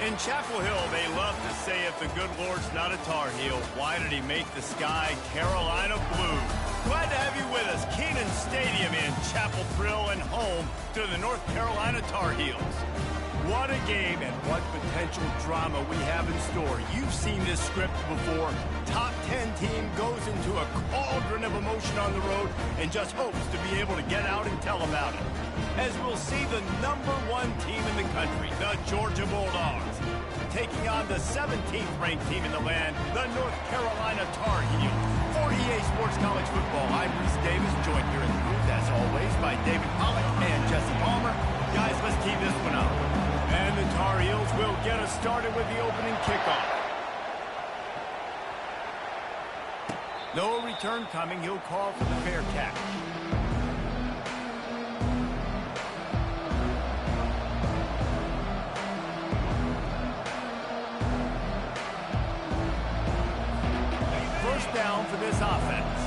In Chapel Hill, they love to say if the good Lord's not a Tar Heel, why did he make the sky Carolina blue? Glad to have you with us. Kenan Stadium in Chapel Thrill and home to the North Carolina Tar Heels. What a game and what potential drama we have in store. You've seen this script before. Top 10 team goes into a cauldron of emotion on the road and just hopes to be able to get out and tell about it. As we'll see the #1 team in the country, the Georgia Bulldogs, taking on the 17th ranked team in the land, the North Carolina Tar Heels. For EA Sports College Football, I'm Bruce Davis, joined here in the booth, as always, by David Pollack and Jesse Palmer. Guys, let's keep this one up. And the Tar Heels will get us started with the opening kickoff. No return coming. He'll call for the fair catch. First down for this offense.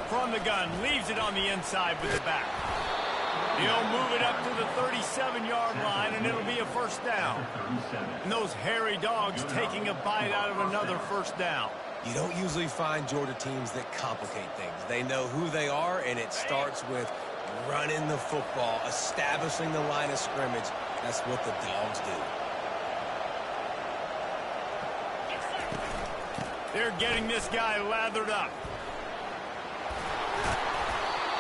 From the gun, leaves it on the inside with the back. He'll move it up to the 37-yard line, and it'll be a first down. And those hairy dogs taking a bite out of another first down. You don't usually find Georgia teams that complicate things. They know who they are, and it starts with running the football, establishing the line of scrimmage. That's what the dogs do. They're getting this guy lathered up.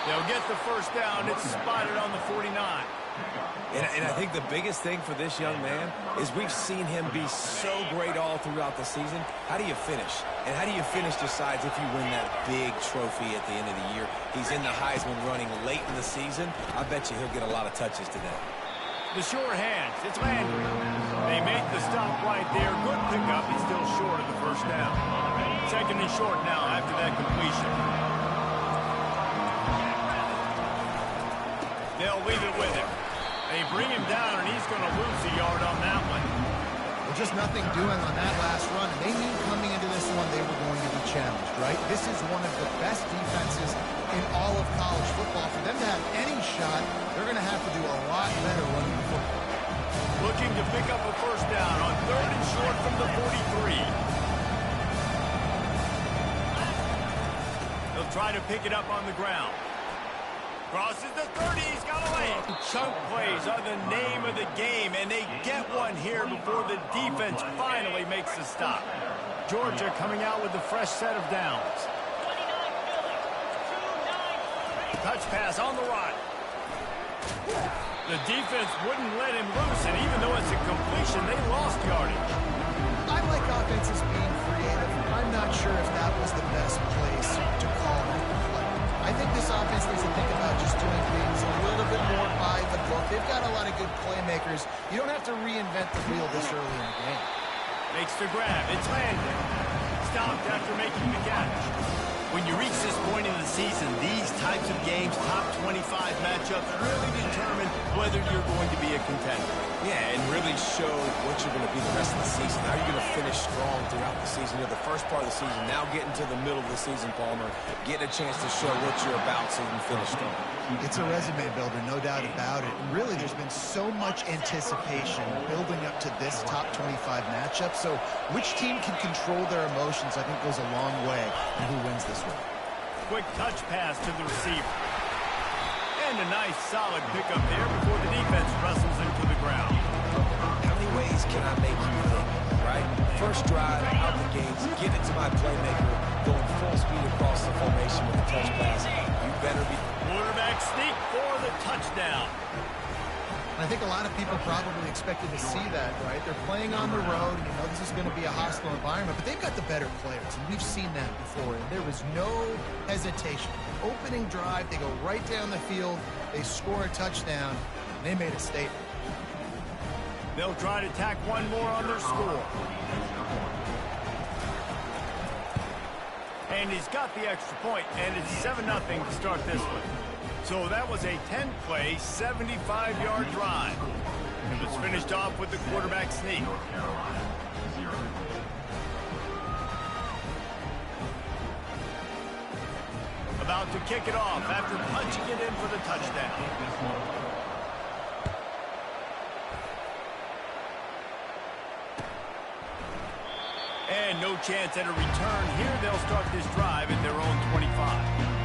They'll get the first down. It's spotted on the 49. And I think the biggest thing for this young man is we've seen him be so great all throughout the season. How do you finish? And how do you finish decides if you win that big trophy at the end of the year. He's in the Heisman running late in the season. I bet you he'll get a lot of touches today. The sure hands. It's Landry. They make the stop right there. Good pickup. It's still short of the first down. Second and short now after that completion. They'll leave it with him. They bring him down, and he's going to lose a yard on that one. Well, just nothing doing on that last run. And they knew coming into this one they were going to be challenged, right? This is one of the best defenses in all of college football. For them to have any shot, they're going to have to do a lot better running the football. Looking to pick up a first down on third and short from the 43. They'll try to pick it up on the ground. Crosses the 30, he's got away. Chunk plays are the name of the game, and they get one here before the defense finally makes the stop. Georgia coming out with a fresh set of downs. Touch pass on the run. The defense wouldn't let him loose, and even though it's a completion, they lost yardage. I like offenses being creative. I'm not sure if that was the best place to call that play. I think this offense needs to think about just doing things a little bit more by the book. They've got a lot of good playmakers. You don't have to reinvent the wheel this early in the game. Makes the grab. It's Landry. Stopped after making the catch. When you reach this point in the season, these types of games, top 25 matchups, really determine whether you're going to be a contender. Yeah, and really show what you're going to be the rest of the season. How you're going to finish strong throughout the season. You know, the first part of the season, now getting to the middle of the season, Palmer, getting a chance to show what you're about so you can finish strong. It's a resume builder, no doubt about it. And really, there's been so much anticipation building up to this top 25 matchup. So which team can control their emotions, I think, goes a long way in who wins this one. Quick touch pass to the receiver. And a nice, solid pickup there before the defense wrestles into the ground. How many ways can I make you think, right? First drive, out the gates, give it to my playmaker, going full speed across the formation with a touch pass. You better be... Quarterback sneak for the touchdown. I think a lot of people probably expected to see that, right? They're playing on the road, and you know this is going to be a hostile environment, but they've got the better players, and we've seen that before, and there was no hesitation. Opening drive, they go right down the field, they score a touchdown, and they made a statement. They'll try to tack one more on their score. And he's got the extra point, and it's 7-0 to start this one. So that was a 10-play, 75-yard drive. It was finished off with the quarterback sneak. About to kick it off after punching it in for the touchdown. no chance at a return here. They'll start this drive at their own 25.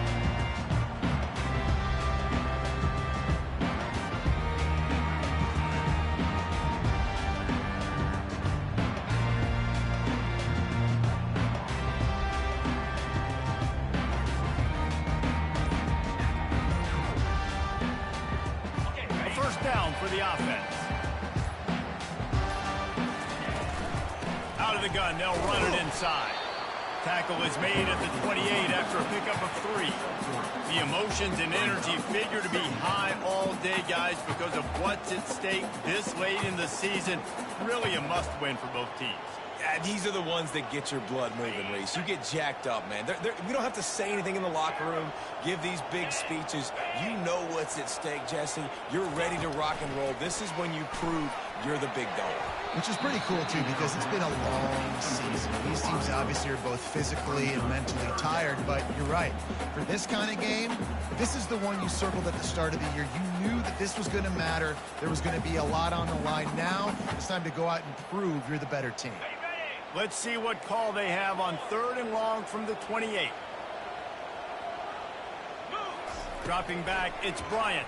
First down for the offense. Out of the gun, they'll run it inside. Tackle is made at the 28 after a pickup of 3. The emotions and energy figure to be high all day, guys, because of what's at stake this late in the season. Really a must-win for both teams. Yeah, these are the ones that get your blood moving, Reese. You get jacked up, man. We don't have to say anything in the locker room, give these big speeches. You know what's at stake, Jesse. You're ready to rock and roll. This is when you prove you're the big dog. Which is pretty cool, too, because it's been a long season. These teams obviously are both physically and mentally tired, but you're right. For this kind of game, this is the one you circled at the start of the year. You knew that this was going to matter. There was going to be a lot on the line. Now it's time to go out and prove you're the better team. Let's see what call they have on 3rd and long from the 28. Dropping back, it's Bryant.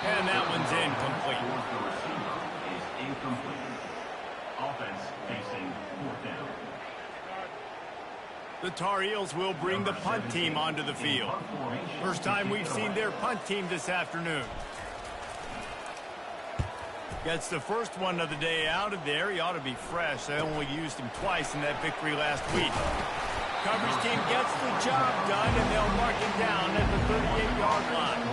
And that one's incomplete. Offense facing 4th down. The Tar Heels will bring the punt team onto the field. First time we've seen their punt team this afternoon. Gets the first one of the day out of there. He ought to be fresh. They only used him twice in that victory last week. Coverage team gets the job done, and they'll mark him down at the 38-yard line.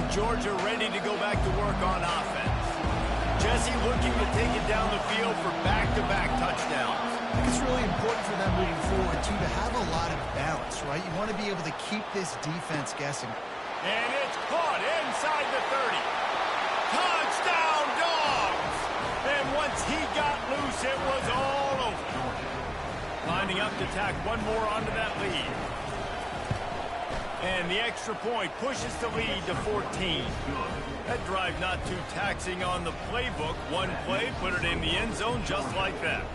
Georgia ready to go back to work on offense. Jesse looking to take it down the field for back-to-back touchdowns. I think it's really important for them moving forward, too, to have a lot of balance, right? You want to be able to keep this defense guessing. And it's caught inside the 30. Touchdown, Dogs! And once he got loose, it was all over. Lining up to tack one more onto that lead. And the extra point pushes the lead to 14. That drive not too taxing on the playbook. One play, put it in the end zone just like that.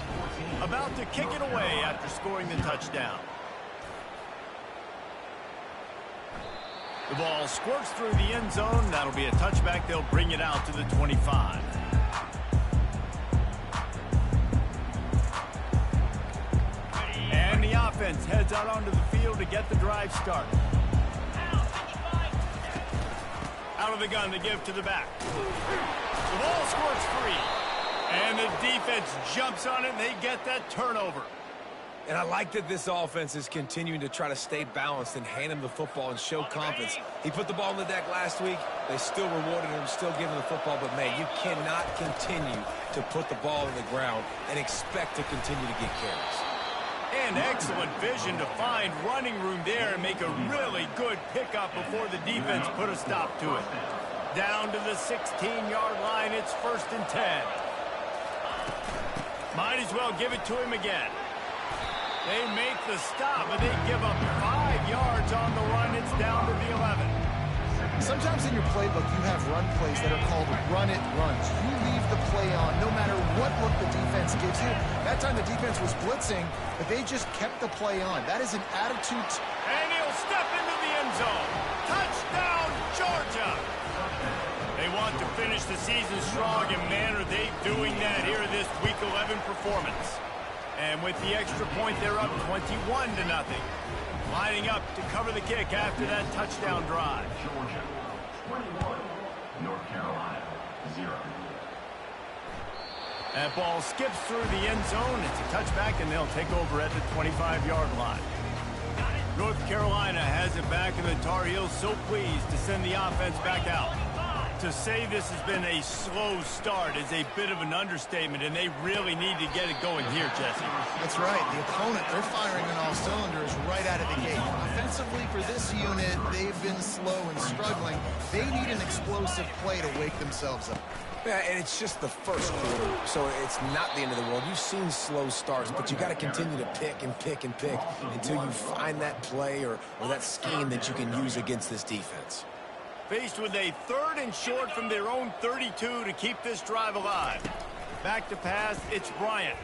About to kick it away after scoring the touchdown. The ball squirts through the end zone. That'll be a touchback. They'll bring it out to the 25. And the offense heads out onto the field to get the drive started. Out of the gun, they give to the back. The ball squirts free. And the defense jumps on it, and they get that turnover. And I like that this offense is continuing to try to stay balanced and hand him the football and show confidence. He put the ball on the deck last week. They still rewarded him, still giving him the football. But, man, you cannot continue to put the ball in the ground and expect to continue to get carries. And excellent vision to find running room there and make a really good pickup before the defense put a stop to it. Down to the 16-yard line, it's 1st and 10. Might as well give it to him again. They make the stop, but they give up 5 yards on the run. It's down to the 11. Sometimes in your playbook, you have run plays that are called run-it runs. You leave the play on no matter what look the defense gives you. That time the defense was blitzing, but they just kept the play on. That is an attitude. And he'll step into the end zone. Touchdown, Georgia! They want to finish the season strong, and man, are they doing that here this Week 11 performance. And with the extra point, they're up 21-0. Lining up to cover the kick after that touchdown drive. Georgia, 21. North Carolina, 0. That ball skips through the end zone. It's a touchback, and they'll take over at the 25-yard line. North Carolina has it back, and the Tar Heels so pleased to send the offense back out. To say this has been a slow start is a bit of an understatement, and they really need to get it going here, Jesse. That's right. The opponent, they're firing on all cylinders right out of the gate. Offensively, offensively for this unit, they've been slow and struggling. They need an explosive play to wake themselves up. Yeah, and it's just the first quarter, so it's not the end of the world. You've seen slow starts, but you got to continue to pick and pick and pick until you find that play or that scheme that you can use against this defense. Faced with a 3rd and short from their own 32 to keep this drive alive. Back to pass, it's Bryant.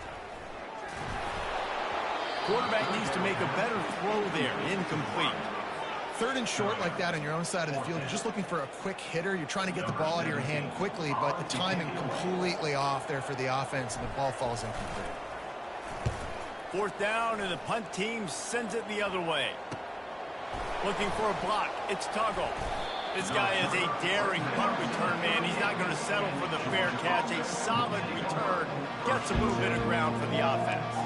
Quarterback needs to make a better throw there, incomplete. 3rd and short like that on your own side of the field, you're just looking for a quick hitter. You're trying to get the ball out of your hand quickly, but the timing completely off there for the offense, and the ball falls incomplete. 4th down, and the punt team sends it the other way. Looking for a block. It's Tuggle. This guy is a daring punt return man. He's not going to settle for the fair catch. A solid return. Gets a little bit of ground for the offense.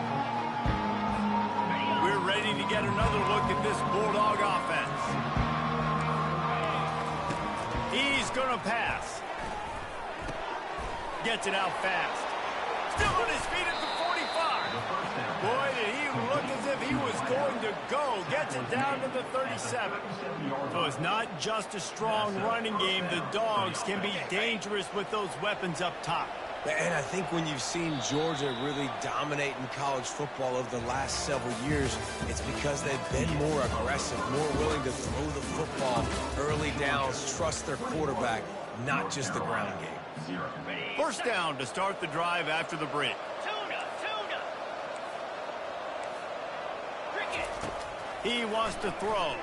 We're ready to get another look at this Bulldog offense. He's going to pass. Gets it out fast. Still on his feet at the 45. Boy, did he look as if he was going to go. Gets it down to the 37. So it's not just a strong running game. The Dogs can be dangerous with those weapons up top. And I think when you've seen Georgia really dominate in college football over the last several years, it's because they've been more aggressive, more willing to throw the football, early downs, trust their quarterback, not just the ground game. 1st down to start the drive after the break. He wants to throw.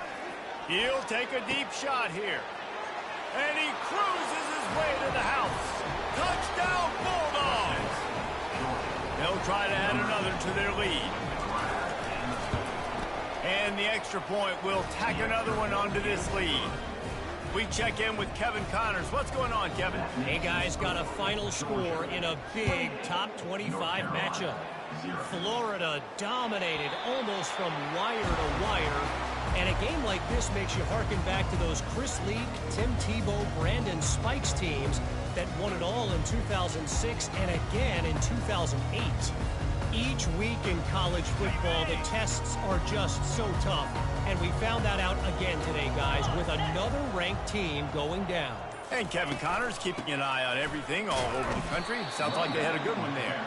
He'll take a deep shot here. And he cruises his way to the house. Touchdown, Bulldogs! They'll try to add another to their lead. And the extra point will tack another one onto this lead. We check in with Kevin Connors. What's going on, Kevin? Hey, guys, got a final score in a big top 25 matchup. Florida dominated almost from wire to wire. And a game like this makes you harken back to those Chris Leak, Tim Tebow, Brandon Spikes teams that won it all in 2006 and again in 2008. Each week in college football, the tests are just so tough. And we found that out again today, guys, with another ranked team going down. And Kevin Connors keeping an eye on everything all over the country. Sounds like they had a good one there.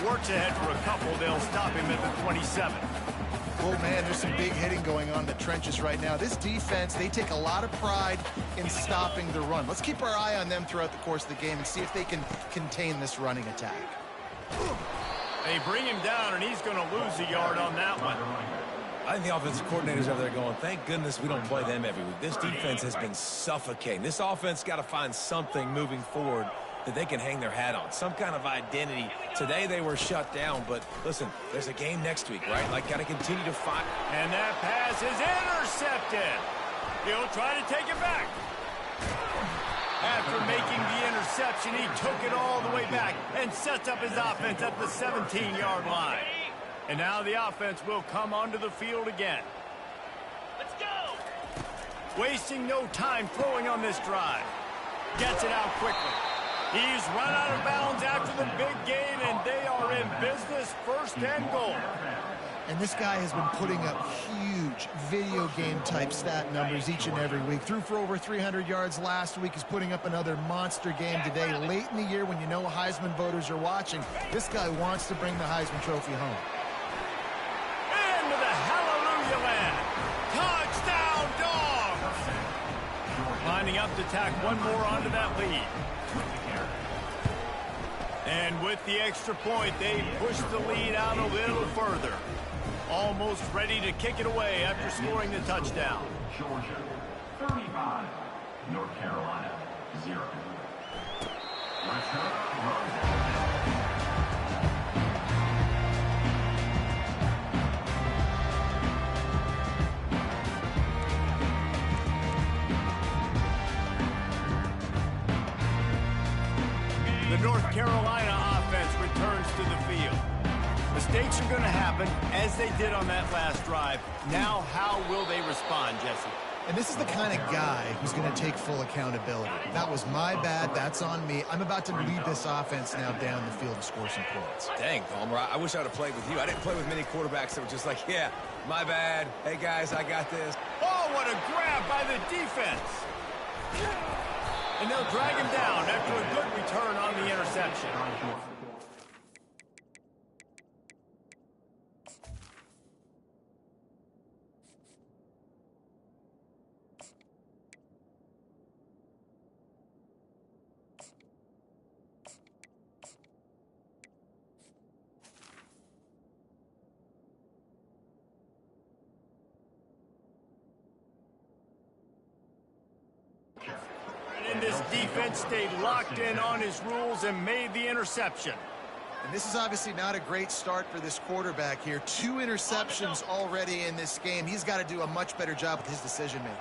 Works ahead for a couple. They'll stop him at the 27. Oh, man, there's some big hitting going on in the trenches right now. This defense, they take a lot of pride in stopping the run. Let's keep our eye on them throughout the course of the game and see if they can contain this running attack. They bring him down, and he's going to lose a yard on that one. I think the offensive coordinators over there going, thank goodness we don't play them every week. This defense has been suffocating. This offense got to find something moving forward that they can hang their hat on, some kind of identity. Today they were shut down, but listen, there's a game next week, right? Like, got to continue to fight. And that pass is intercepted. He'll try to take it back. After making the interception, he took it all the way back and sets up his offense at the 17-yard line. And now the offense will come onto the field again. Let's go! Wasting no time throwing on this drive. Gets it out quickly. He's run out of bounds after the big gain, and they are in business, 1st and goal. And this guy has been putting up huge video game type stat numbers each and every week. Threw for over 300 yards last week. He's putting up another monster game today. Late in the year when you know Heisman voters are watching, this guy wants to bring the Heisman Trophy home. Into the hallelujah land. Touchdown, Dogs! Lining up to tack one more onto that lead. And with the extra point, they push the lead out a little further. Almost ready to kick it away after scoring the touchdown. Georgia, 35. North Carolina, 0. Let's go. The North Carolina offense returns to the field. Mistakes are going to happen, as they did on that last drive. Now, how will they respond, Jesse? And this is the kind of guy who's going to take full accountability. That was my bad. That's on me. I'm about to lead this offense now down the field and score some points. Dang, Palmer, I wish I would have played with you. I didn't play with many quarterbacks that were just like, yeah, my bad. Hey, guys, I got this. Oh, what a grab by the defense. And they'll drag him down after a good return on the interception. And this defense stayed locked in on his rules and made the interception. And this is obviously not a great start for this quarterback here. 2 interceptions already in this game. He's got to do a much better job with his decision-making.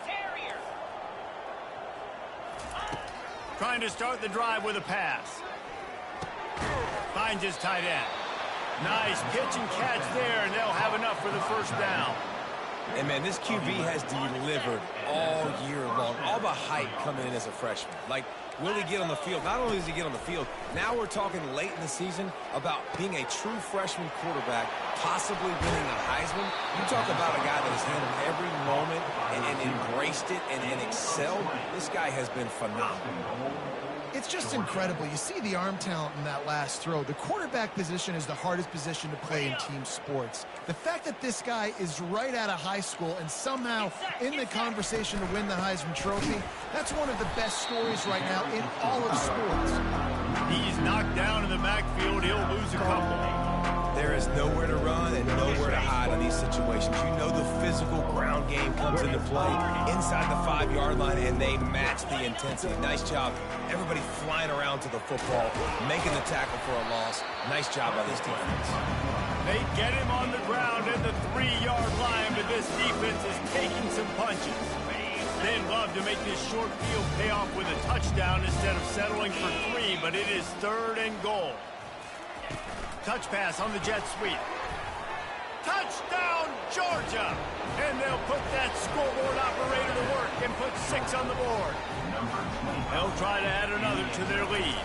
Trying to start the drive with a pass. Finds his tight end. Nice pitch and catch there, and they'll have enough for the first down. And, man, this QB has delivered all year long. All the hype coming in as a freshman. Like, will he get on the field? Not only does he get on the field, now we're talking late in the season about being a true freshman quarterback, possibly winning a Heisman. You talk about a guy that has handled every moment and embraced it and excelled. This guy has been phenomenal. It's just incredible. You see the arm talent in that last throw. The quarterback position is the hardest position to play in team sports. The fact that this guy is right out of high school and somehow in the conversation to win the Heisman Trophy, that's one of the best stories right now in all of sports. He's knocked down in the backfield. He'll lose a couple. There is nowhere to run and nowhere to hide in these situations. You know the physical ground game comes into play inside the 5-yard line, and they match the intensity. Nice job. Everybody flying around to the football, making the tackle for a loss. Nice job by this defense. They get him on the ground at the 3-yard line, but this defense is taking some punches. They'd love to make this short field pay off with a touchdown instead of settling for 3, but it is 3rd and goal. Touch pass on the jet sweep. Touchdown, Georgia! And they'll put that scoreboard operator to work and put 6 on the board. They'll try to add another to their lead.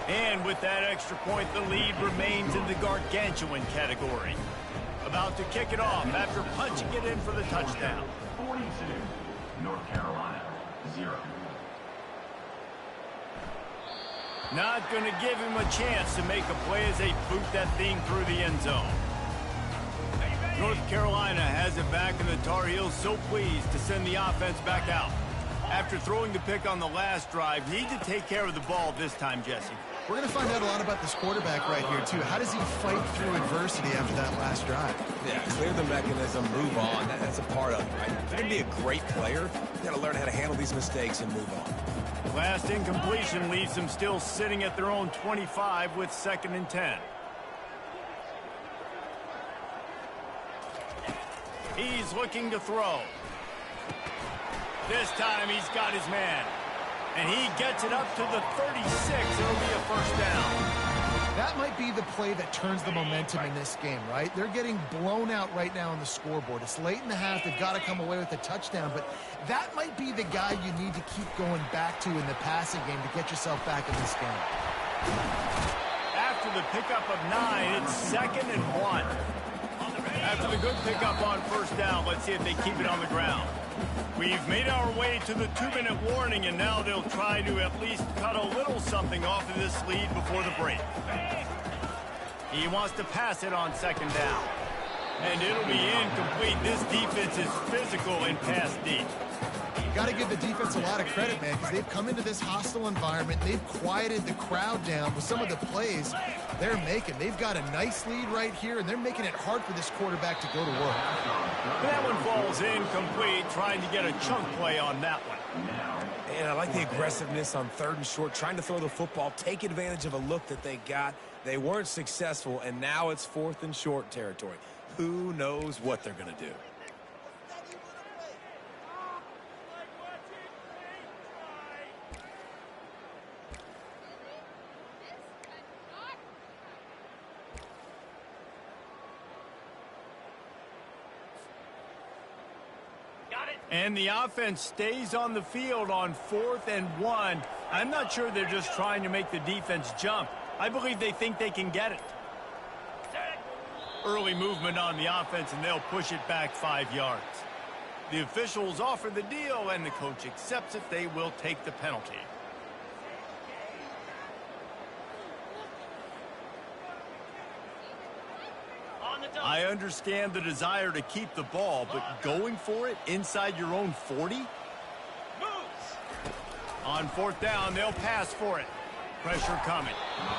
And with that extra point, the lead remains in the gargantuan category. About to kick it off after punching it in for the touchdown. 42, North Carolina, 0. Not going to give him a chance to make a play as they boot that thing through the end zone. North Carolina has it back, and the Tar Heels so pleased to send the offense back out. After throwing the pick on the last drive, need to take care of the ball this time, Jesse. We're going to find out a lot about this quarterback right here, too. How does he fight through adversity after that last drive? Yeah, clear the mechanism, move on. That's a part of it, right? If you're going to be a great player, you got to learn how to handle these mistakes and move on. Last incompletion leaves them still sitting at their own 25 with 2nd and 10. He's looking to throw. This time he's got his man. And he gets it up to the 36. It'll be a first down. That might be the play that turns the momentum in this game, right? They're getting blown out right now on the scoreboard. It's late in the half. They've got to come away with a touchdown, but that might be the guy you need to keep going back to in the passing game to get yourself back in this game. After the pickup of 9, it's 2nd and 1. After the good pickup on first down, let's see if they keep it on the ground. We've made our way to the 2-minute warning, and now they'll try to at least cut a little something off of this lead before the break. He wants to pass it on 2nd down. And it'll be incomplete. This defense is physical and pass deep. Got to give the defense a lot of credit, man, because they've come into this hostile environment. They've quieted the crowd down with some of the plays they're making. They've got a nice lead right here, and they're making it hard for this quarterback to go to work. That one falls incomplete, trying to get a chunk play on that one. And I like the aggressiveness on 3rd and short, trying to throw the football, take advantage of a look that they got. They weren't successful, and now it's 4th and short territory. Who knows what they're going to do? Got it. And the offense stays on the field on 4th and 1. I'm not sure they're just trying to make the defense jump. I believe they think they can get it. Early movement on the offense, and they'll push it back 5 yards. The officials offer the deal, and the coach accepts it. They will take the penalty. I understand the desire to keep the ball, but going for it inside your own 40? On 4th down, they'll pass for it. Pressure coming.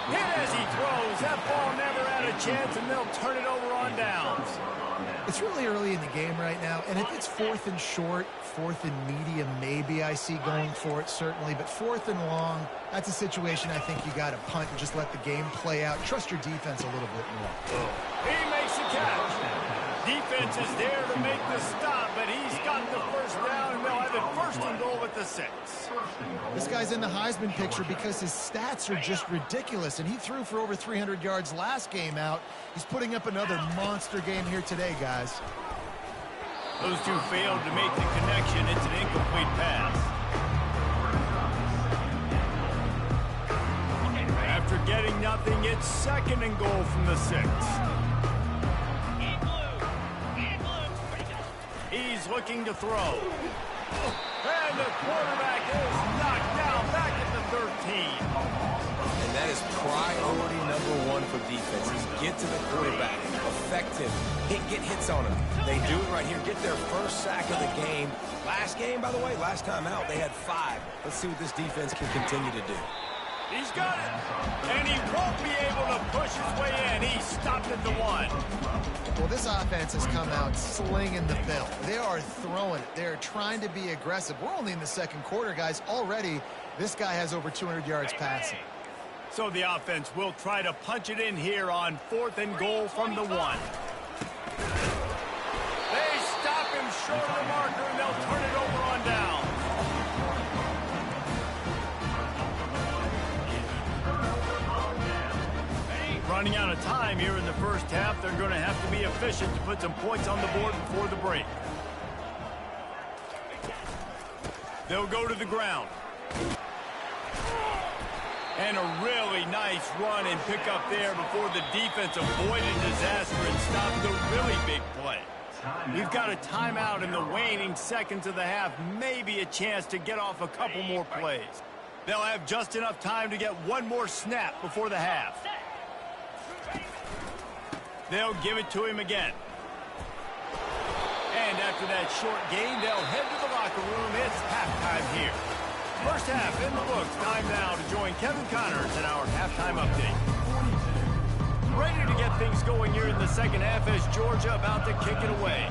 Hit as he throws. That ball never had a chance, and they'll turn it over on downs. It's really early in the game right now, and if it's 4th and short, 4th and medium, maybe I see going for it, certainly. But 4th and long, that's a situation I think you got to punt and just let the game play out. Trust your defense a little bit more. He makes the catch. Defense is there to make the stop, but he's got the first down, and they'll have it 1st and goal at the 6. This guy's in the Heisman picture because his stats are just ridiculous, and he threw for over 300 yards last game out. He's putting up another monster game here today, guys. Those two failed to make the connection. It's an incomplete pass. After getting nothing, it's 2nd and goal from the 6. He's looking to throw. And the quarterback is knocked down back at the 13. And that is priority #1 for defenses. Get to the quarterback. Effective. Get hits on him. They do it right here. Get their first sack of the game. Last game, by the way, last time out, they had 5. Let's see what this defense can continue to do. He's got it. And he won't be able to push his way in. He stopped at the 1. Well, this offense has come out slinging the bill. They are throwing it. They're trying to be aggressive. We're only in the 2nd quarter, guys. Already, this guy has over 200 yards passing. So the offense will try to punch it in here on 4th and goal from the 1. They stop him short of the marker, and they'll turn it over on down. Running out of time here in the 1st half. They're going to have to be efficient to put some points on the board before the break. They'll go to the ground. And a really nice run and pick up there before the defense avoided disaster and stopped the really big play. We've got a timeout in the waning seconds of the half. Maybe a chance to get off a couple more plays. They'll have just enough time to get one more snap before the half. They'll give it to him again. And after that short gain, they'll head to the locker room. It's halftime here. 1st half in the books. Time now to join Kevin Connors in our halftime update. Ready to get things going here in the 2nd half as Georgia about to kick it away.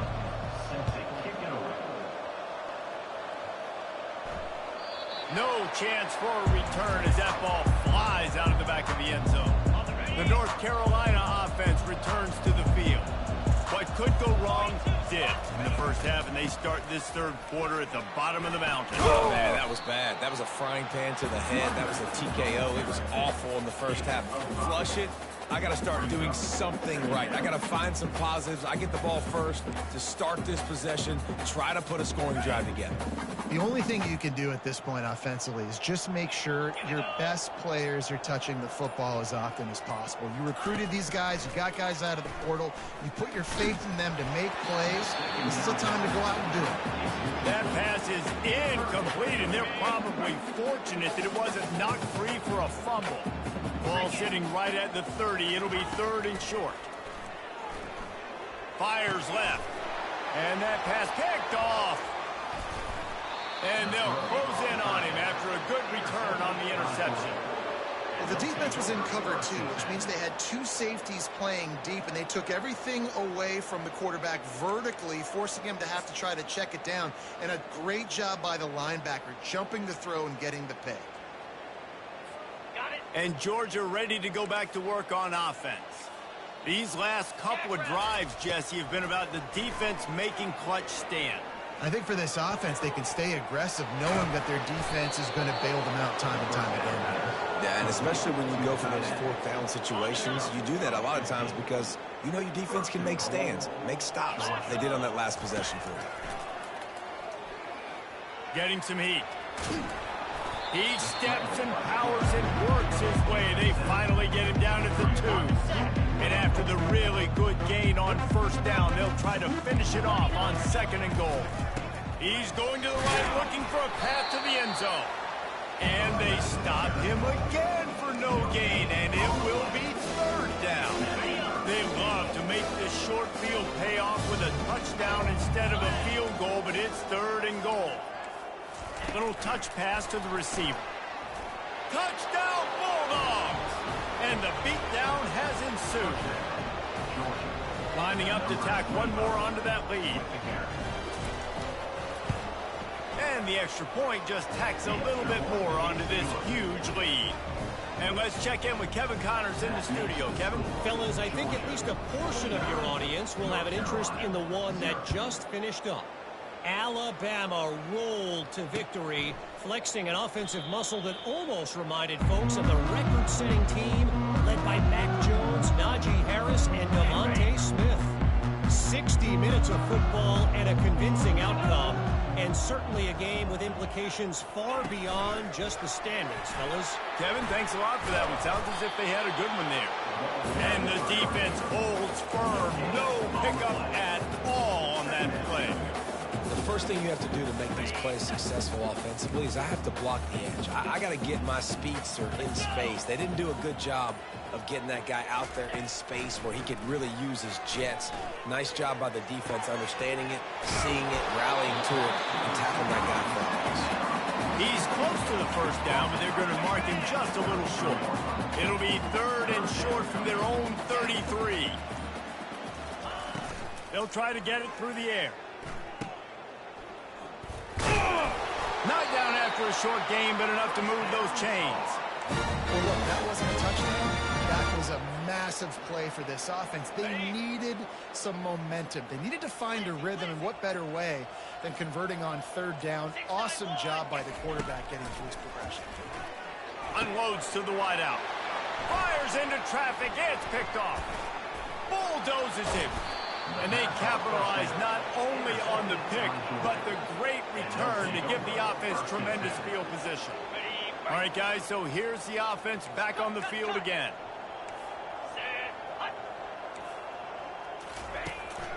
No chance for a return as that ball flies out of the back of the end zone. The North Carolina offense returns to the field. What could go wrong did in the 1st half, and they start this 3rd quarter at the bottom of the mountain. Oh, man, that was bad. That was a frying pan to the head. That was a TKO. It was awful in the 1st half. Flush it. I got to start doing something right. I got to find some positives. I get the ball first to start this possession, try to put a scoring drive together. The only thing you can do at this point offensively is just make sure your best players are touching the football as often as possible. You recruited these guys. You got guys out of the portal. You put your faith in them to make plays. This is the time to go out and do it. That pass is incomplete, and they're probably fortunate that it wasn't knocked free for a fumble. Ball sitting right at the 30. It'll be 3rd and short. Fires left. And that pass picked off. And they'll close in on him after a good return on the interception. Well, the defense was in cover 2, which means they had 2 safeties playing deep, and they took everything away from the quarterback vertically, forcing him to have to try to check it down. And a great job by the linebacker, jumping the throw and getting the pick. And Georgia ready to go back to work on offense. These last couple of drives, Jesse, have been about the defense making clutch stand. I think for this offense, they can stay aggressive knowing that their defense is going to bail them out time and time again. Yeah, and especially when you go for those 4th down situations, you do that a lot of times because you know your defense can make stands, make stops. They did on that last possession for you. Getting some heat. He steps and powers and works his way. They finally get him down at the 2. And after the really good gain on first down, they'll try to finish it off on 2nd and goal. He's going to the right, looking for a path to the end zone. And they stop him again for no gain, and it will be 3rd down. They love to make this short field pay off with a touchdown instead of a field goal, but it's 3rd and goal. Little touch pass to the receiver. Touchdown, Bulldogs! And the beatdown has ensued. Lining up to tack one more onto that lead. And the extra point just tacks a little bit more onto this huge lead. And let's check in with Kevin Connors in the studio. Kevin? Fellas, I think at least a portion of your audience will have an interest in the one that just finished up. Alabama rolled to victory, flexing an offensive muscle that almost reminded folks of the record-setting team led by Mac Jones, Najee Harris, and Devontae Smith. 60 minutes of football and a convincing outcome, and certainly a game with implications far beyond just the standings, fellas. Kevin, thanks a lot for that one. Sounds as if they had a good one there. And the defense holds firm. No pickup at all on that play. The first thing you have to do to make these plays successful offensively is I have to block the edge. I got to get my speedster in space. They didn't do a good job of getting that guy out there in space where he could really use his jets. Nice job by the defense understanding it, seeing it, rallying to it, and tackling that guy for a loss. He's close to the first down, but they're going to mark him just a little short. It'll be 3rd and short from their own 33. They'll try to get it through the air. Knocked down after a short game, but enough to move those chains. Well, look, that wasn't a touchdown. That was a massive play for this offense. They needed some momentum. They needed to find a rhythm, and what better way than converting on 3rd down. Awesome job by the quarterback getting through his progression. Unloads to the wideout. Fires into traffic. It's picked off. Bulldozes him. And they capitalize not only on the pick, but the great return to give the offense tremendous field position. All right, guys, so here's the offense back on the field again.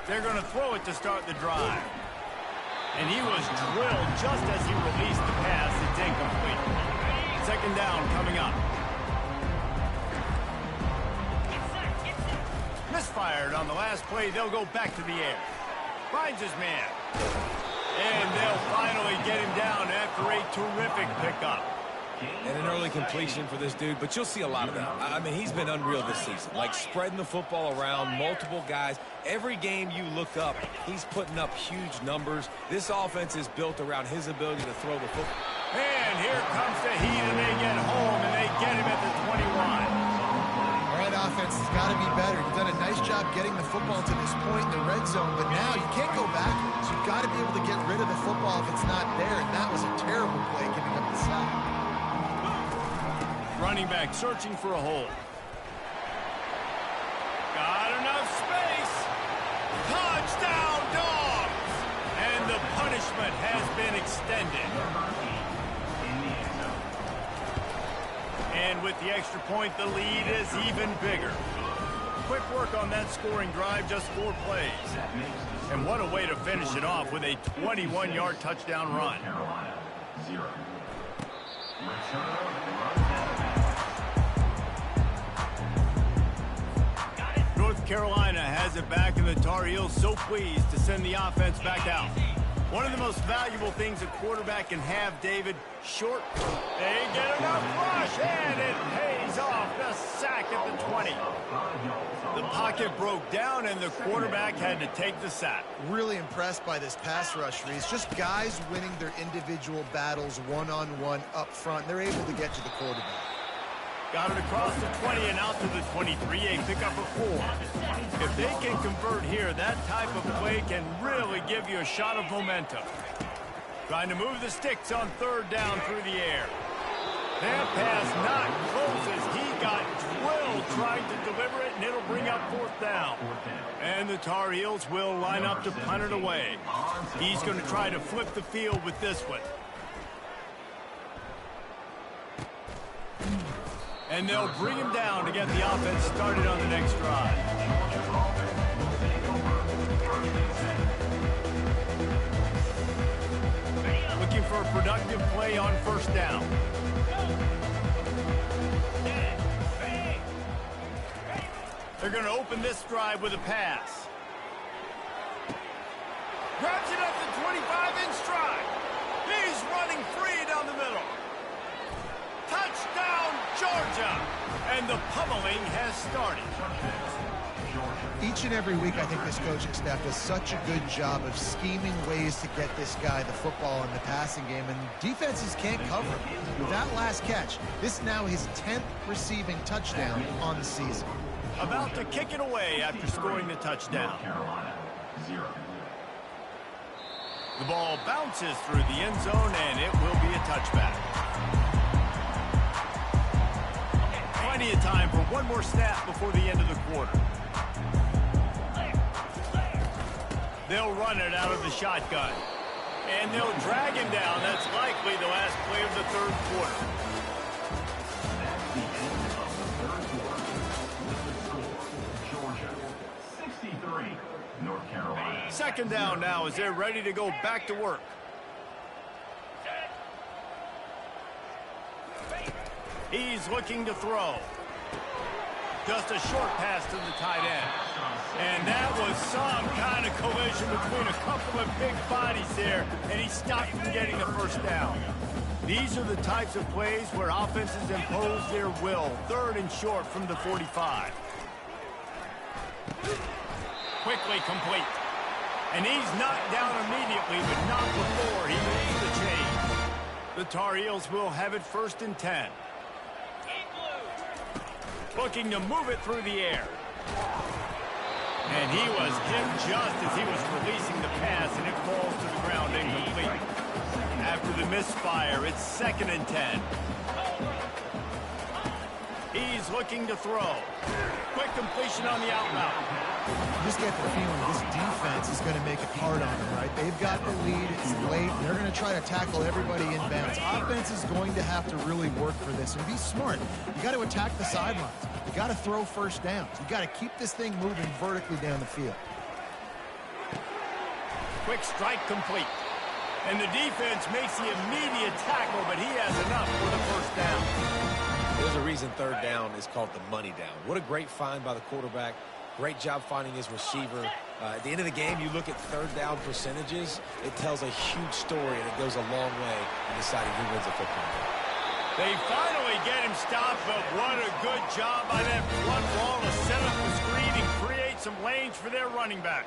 They're going to throw it to start the drive. And he was drilled just as he released the pass. It's incomplete. 2nd down coming up. Misfired on the last play. They'll go back to the air. Finds his man. And they'll finally get him down after a terrific pickup. And an early completion for this dude, but you'll see a lot of that. I mean, he's been unreal this season. Like spreading the football around, multiple guys. Every game you look up, he's putting up huge numbers. This offense is built around his ability to throw the football. And here comes the heat, and they get home, and they get him at the 21. Offense has got to be better. You've done a nice job getting the football to this point in the red zone, but now you can't go backwards. You've got to be able to get rid of the football if it's not there, and that was a terrible play giving up the sack. Running back searching for a hole. Got enough space. Touchdown, Dogs! And the punishment has been extended. And with the extra point, the lead is even bigger. Quick work on that scoring drive, just 4 plays. And what a way to finish it off with a 21-yard touchdown run. North Carolina has it back, and the Tar Heels so pleased to send the offense back out. One of the most valuable things a quarterback can have, David, short. They get enough rush, and it pays off. The sack at the 20. The pocket broke down, and the quarterback had to take the sack. Really impressed by this pass rush, Reese. Just guys winning their individual battles one-on-one up front. They're able to get to the quarterback. Got it across the 20 and out to the 23, a pickup of 4. If they can convert here, that type of play can really give you a shot of momentum. Trying to move the sticks on 3rd down through the air. That pass not close as he got drilled trying to deliver it, and it'll bring up 4th down. And the Tar Heels will line up to punt it away. He's going to try to flip the field with this one. And they'll bring him down to get the offense started on the next drive. Looking for a productive play on first down. They're going to open this drive with a pass. Grabs it up the 25 in stride. He's running free down the middle. Touchdown, Georgia! And the pummeling has started. Each and every week, I think this coaching staff does such a good job of scheming ways to get this guy the football in the passing game, and defenses can't cover him. With that last catch, this is now his 10th receiving touchdown on the season. About to kick it away after scoring the touchdown. Carolina, 0. The ball bounces through the end zone, and it will be a touchback. Plenty of time for one more snap before the end of the quarter. They'll run it out of the shotgun. And they'll drag him down. That's likely the last play of the third quarter. That's the end of the third quarter. With the score, Georgia 63, North Carolina. Second down now as they're ready to go back to work. He's looking to throw. Just a short pass to the tight end. And that was some kind of collision between a couple of big bodies there, and he stopped from getting the first down. These are the types of plays where offenses impose their will. Third and short from the 45. Quickly complete. And he's knocked down immediately, but not before he makes the change. The Tar Heels will have it 1st and 10. Looking to move it through the air. And he was hit just as he was releasing the pass, and it falls to the ground incomplete. After the misfire, it's 2nd and 10. He's looking to throw. Quick completion on the out route. You just get the feeling this defense is going to make it hard on them, right? They've got the lead, it's late, and they're going to try to tackle everybody inbounds. Offense is going to have to really work for this and be smart. You got to attack the sidelines. You got to throw first downs. You got to keep this thing moving vertically down the field. Quick strike complete. And the defense makes the immediate tackle, but he has enough for the first down. There's a reason third down is called the money down. What a great find by the quarterback. Great job finding his receiver. At the end of the game, you look at third down percentages. It tells a huge story, and it goes a long way in deciding who wins a football game. They finally get him stopped, but what a good job by that front wall to set up the screen and create some lanes for their running back.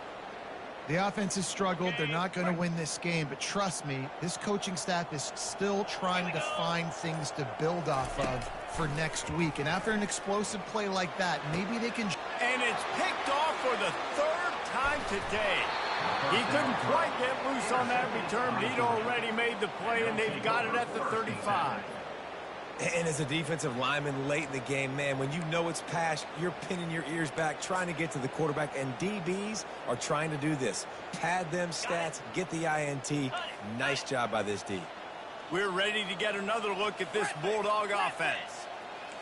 The offense has struggled. They're not going to win this game, but trust me, this coaching staff is still trying to find things to build off of for next week. And after an explosive play like that, maybe they can... And it's picked off for the 3rd time today. He couldn't quite get loose on that return, but he'd already made the play, and they've got it at the 35. And as a defensive lineman late in the game, man, when you know it's past, you're pinning your ears back, trying to get to the quarterback, and DBs are trying to do this. Pad them stats, get the INT. Nice job by this D. We're ready to get another look at this Bulldog offense.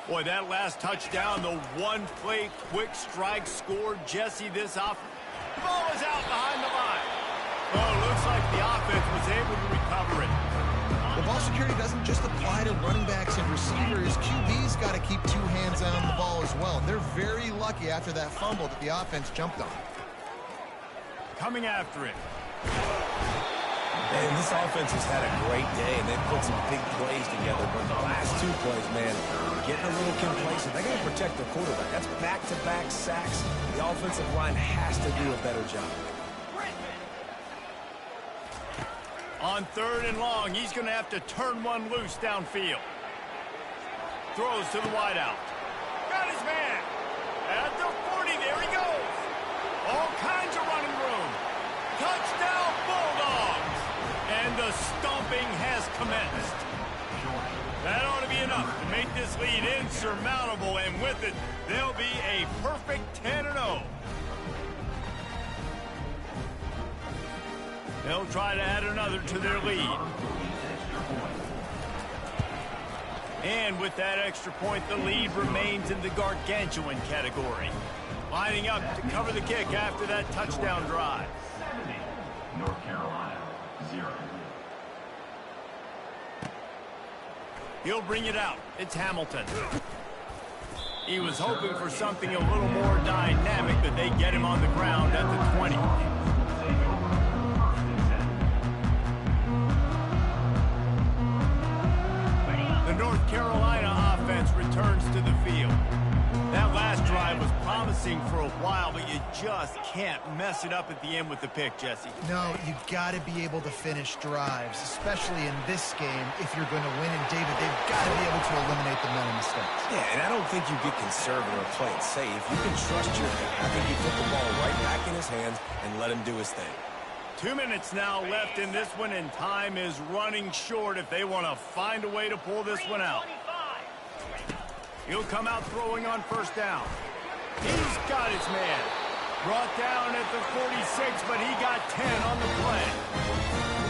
Boy, that last touchdown, the one-play quick strike scored Jesse this off. The ball was out behind the line. Well, it looks like the offense was able to recover it. The ball security doesn't just apply to running backs and receivers. QB's got to keep 2 hands on the ball as well. And they're very lucky after that fumble that the offense jumped on. Coming after it. And this offense has had a great day, and they've put some big plays together. But the last 2 plays, man, getting a little complacent. They got to protect their quarterback. That's back-to-back sacks. The offensive line has to do a better job. On 3rd and long, he's going to have to turn one loose downfield. Throws to the wideout. Got his man. At the 40, there he goes. All kinds of running room. Touchdown, Bulldogs. And the stomping has commenced. That ought to be enough to make this lead insurmountable, and with it, they'll be a perfect 10-0. They'll try to add another to their lead. And with that extra point, the lead remains in the gargantuan category. Lining up to cover the kick after that touchdown drive. 70, North Carolina, 0. He'll bring it out. It's Hamilton. He was hoping for something a little more dynamic, but they get him on the ground at the 20. The North Carolina offense returns to the field. That last drive was promising for a while, but you just can't mess it up at the end with the pick, Jesse. No, you got to be able to finish drives, especially in this game if you're going to win. And, David, they've got to be able to eliminate the mental mistakes. Yeah, and I don't think you get conservative or play it safe. You can trust your guy. I think you put the ball right back in his hands and let him do his thing. 2 minutes now left in this one, and time is running short if they want to find a way to pull this one out. He'll come out throwing on first down. He's got his man. Brought down at the 46, but he got 10 on the play.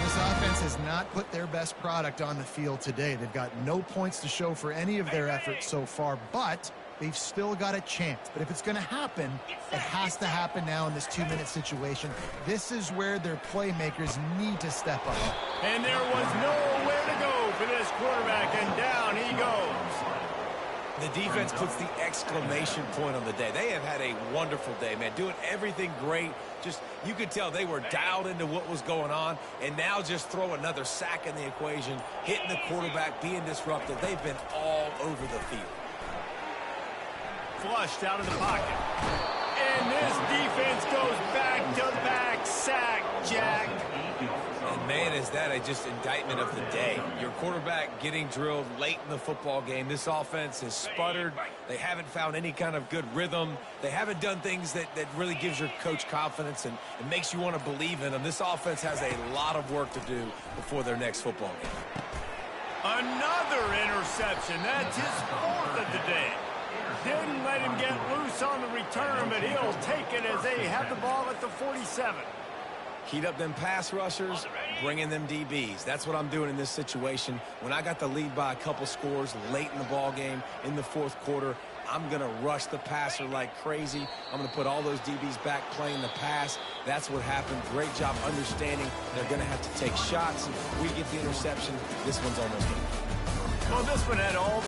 This offense has not put their best product on the field today. They've got no points to show for any of their efforts so far, but they've still got a chance. But if it's going to happen, it has to happen now in this 2-minute situation. This is where their playmakers need to step up. And there was nowhere to go for this quarterback, and down he goes. The defense puts the exclamation point on the day. They have had a wonderful day, man. Doing everything great. Just, you could tell they were dialed into what was going on. And now just throw another sack in the equation, hitting the quarterback, being disruptive. They've been all over the field. Flushed out of the pocket. And this defense goes back-to-back sack, Jack. And, man, is that just indictment of the day. Your quarterback getting drilled late in the football game. This offense has sputtered. They haven't found any kind of good rhythm. They haven't done things that really gives your coach confidence and makes you want to believe in them. This offense has a lot of work to do before their next football game. Another interception. That's his 4th of the day. Didn't let him get loose on the return, but he'll take it as they have the ball at the 47. Heat up them pass rushers, bring in them DBs. That's what I'm doing in this situation. When I got the lead by a couple scores late in the ball game in the 4th quarter, I'm going to rush the passer like crazy. I'm going to put all those DBs back playing the pass. That's what happened. Great job understanding they're going to have to take shots. We get the interception. This one's almost over. Well, this one had all